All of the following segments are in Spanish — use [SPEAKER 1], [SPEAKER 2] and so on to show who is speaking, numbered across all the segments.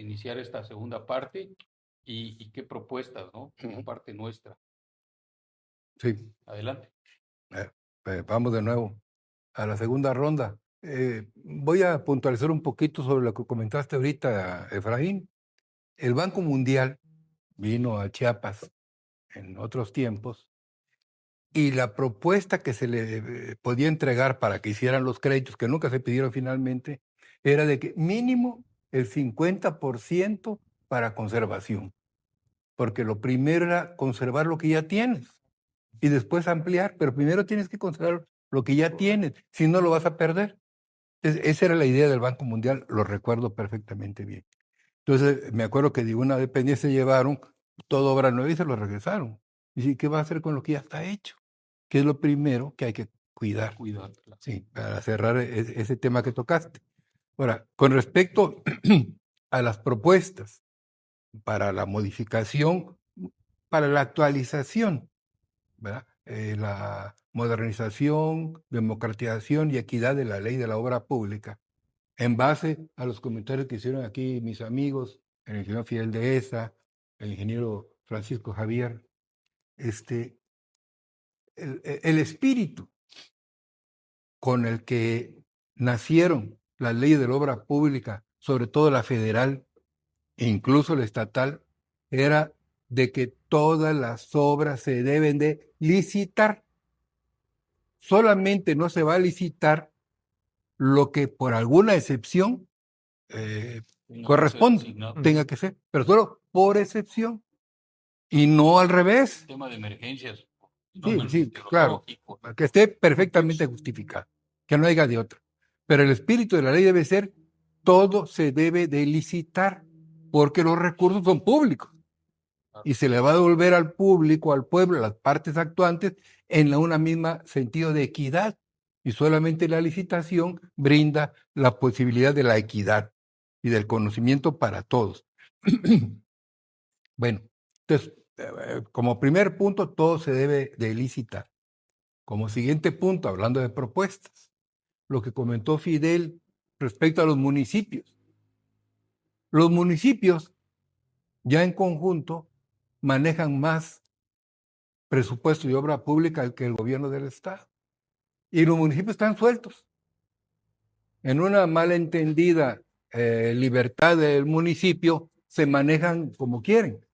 [SPEAKER 1] iniciar esta segunda parte y qué propuestas, ¿no? Por parte nuestra.
[SPEAKER 2] Sí.
[SPEAKER 1] Adelante.
[SPEAKER 2] Vamos de nuevo a la segunda ronda. Voy a puntualizar un poquito sobre lo que comentaste ahorita, Efraín. El Banco Mundial vino a Chiapas en otros tiempos y la propuesta que se le podía entregar para que hicieran los créditos, que nunca se pidieron finalmente, era de que mínimo el 50% para conservación, porque lo primero era conservar lo que ya tienes y después ampliar, pero primero tienes que conservar lo que ya tienes, si no lo vas a perder. Esa era la idea del Banco Mundial, lo recuerdo perfectamente bien. Entonces, me acuerdo que de una dependencia llevaron toda obra nueva y se lo regresaron. Y sí, ¿qué va a hacer con lo que ya está hecho? Que es lo primero que hay que cuidar.
[SPEAKER 1] Cuidarla.
[SPEAKER 2] Sí, para cerrar ese tema que tocaste. Ahora, con respecto a las propuestas para la modificación, para la actualización, ¿verdad? La modernización, democratización y equidad de la ley de la obra pública, en base a los comentarios que hicieron aquí mis amigos, el ingeniero Fidel Dehesa, el ingeniero Francisco Javier, el espíritu con el que nacieron las leyes de la obra pública, sobre todo la federal e incluso la estatal, era de que todas las obras se deben de licitar. Solamente no se va a licitar lo que por alguna excepción corresponde, tenga que ser, pero solo por excepción y no al revés.
[SPEAKER 1] Tema de emergencias.
[SPEAKER 2] Sí, claro, que esté perfectamente justificado, que no haya de otra. Pero el espíritu de la ley debe ser, todo se debe de licitar, porque los recursos son públicos y se le va a devolver al público, al pueblo, a las partes actuantes, en una misma sentido de equidad. Y solamente la licitación brinda la posibilidad de la equidad y del conocimiento para todos. Bueno, entonces, como primer punto, todo se debe de licitar. Como siguiente punto, hablando de propuestas, lo que comentó Fidel respecto a los municipios. Los municipios ya en conjunto manejan más presupuesto y obra pública que el gobierno del Estado. Y los municipios están sueltos. En una malentendida libertad del municipio, se manejan como quieren.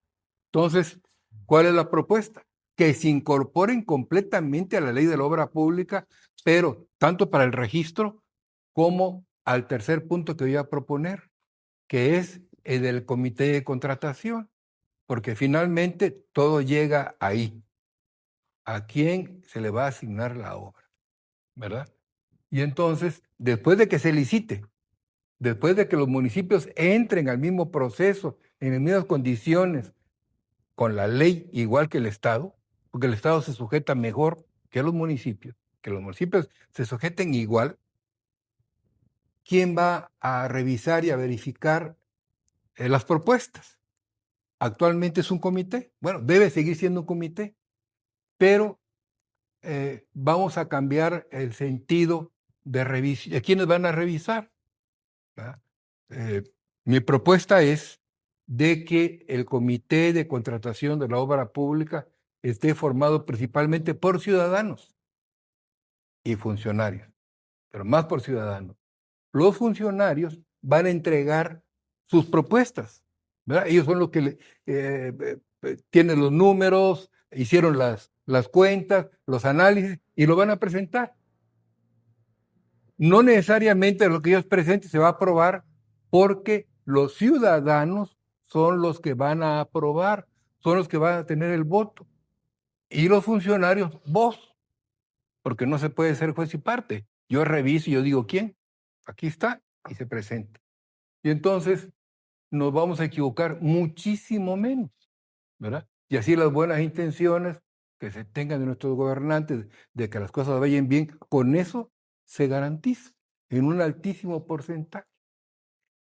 [SPEAKER 2] Entonces, ¿cuál es la propuesta? Que se incorporen completamente a la ley de la obra pública, pero tanto para el registro como al tercer punto que voy a proponer, que es el del comité de contratación, porque finalmente todo llega ahí. ¿A quién se le va a asignar la obra? ¿Verdad? Y entonces, después de que se licite, después de que los municipios entren al mismo proceso, en las mismas condiciones, con la ley igual que el Estado, porque el Estado se sujeta mejor que los municipios se sujeten igual, ¿quién va a revisar y a verificar las propuestas? Actualmente es un comité, bueno, debe seguir siendo un comité, pero vamos a cambiar el sentido de revisión, de quiénes van a revisar. Mi propuesta es de que el comité de contratación de la obra pública esté formado principalmente por ciudadanos y funcionarios, pero más por ciudadanos. Los funcionarios van a entregar sus propuestas, ¿verdad? Ellos son los que tienen los números, hicieron las cuentas, los análisis y lo van a presentar. No necesariamente lo que ellos presenten se va a aprobar porque los ciudadanos son los que van a aprobar, son los que van a tener el voto. Y los funcionarios, vos, porque no se puede ser juez y parte. Yo reviso y yo digo, ¿quién? Aquí está y se presenta. Y entonces nos vamos a equivocar muchísimo menos, ¿verdad? Y así las buenas intenciones que se tengan de nuestros gobernantes, de que las cosas vayan bien, con eso se garantiza en un altísimo porcentaje.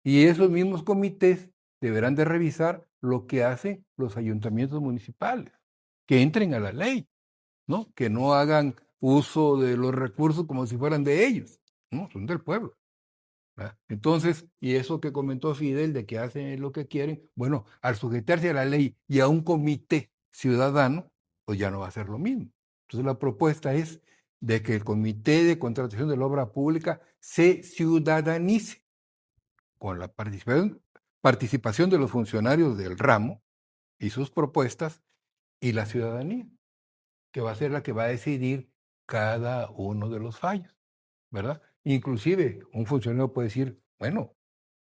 [SPEAKER 2] Y esos mismos comités deberán de revisar lo que hacen los ayuntamientos municipales, que entren a la ley, ¿no? Que no hagan uso de los recursos como si fueran de ellos, ¿no? Son del pueblo. ¿verdad? Entonces, y eso que comentó Fidel de que hacen lo que quieren, bueno, al sujetarse a la ley y a un comité ciudadano, pues ya no va a ser lo mismo. Entonces la propuesta es de que el comité de contratación de la obra pública se ciudadanice con la participación de los funcionarios del ramo y sus propuestas y la ciudadanía, que va a ser la que va a decidir cada uno de los fallos, ¿verdad? Inclusive un funcionario puede decir, bueno,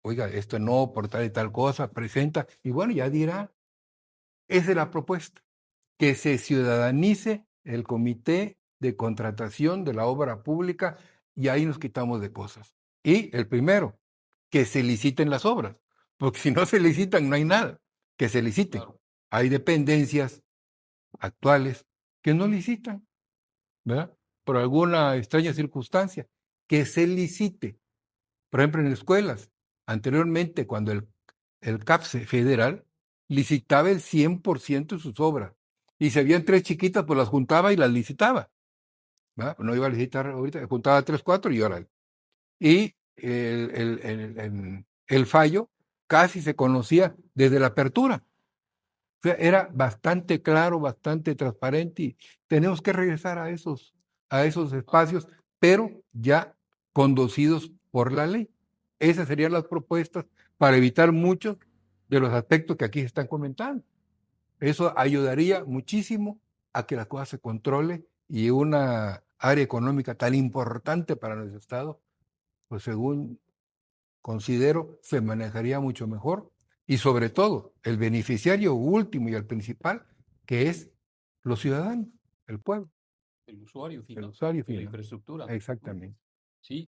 [SPEAKER 2] oiga, esto no, por tal y tal cosa, presenta, y bueno, ya dirá, esa es la propuesta, que se ciudadanice el comité de contratación de la obra pública y ahí nos quitamos de cosas. Y el primero, que se liciten las obras, porque si no se licitan no hay nada, que se liciten.
[SPEAKER 1] Claro.
[SPEAKER 2] Hay dependencias actuales que no licitan, ¿verdad? Por alguna extraña circunstancia, que se licite. Por ejemplo, en escuelas, anteriormente, cuando el CAPSE federal licitaba el 100% de sus obras, y si habían 3 chiquitas, pues las juntaba y las licitaba, ¿verdad? No iba a licitar ahorita, juntaba 3, 4 y órale. Y el fallo casi se conocía desde la apertura. O sea, era bastante claro, bastante transparente y tenemos que regresar a esos espacios, pero ya conducidos por la ley. Esas serían las propuestas para evitar muchos de los aspectos que aquí se están comentando. Eso ayudaría muchísimo a que la cosa se controle y una área económica tan importante para nuestro Estado, pues según considero, se manejaría mucho mejor y sobre todo el beneficiario último y el principal, que es los ciudadanos, el pueblo,
[SPEAKER 1] El usuario
[SPEAKER 2] el
[SPEAKER 1] final
[SPEAKER 2] usuario
[SPEAKER 1] de la
[SPEAKER 2] final.
[SPEAKER 1] infraestructura, ¿no?
[SPEAKER 2] Exactamente.
[SPEAKER 1] Sí.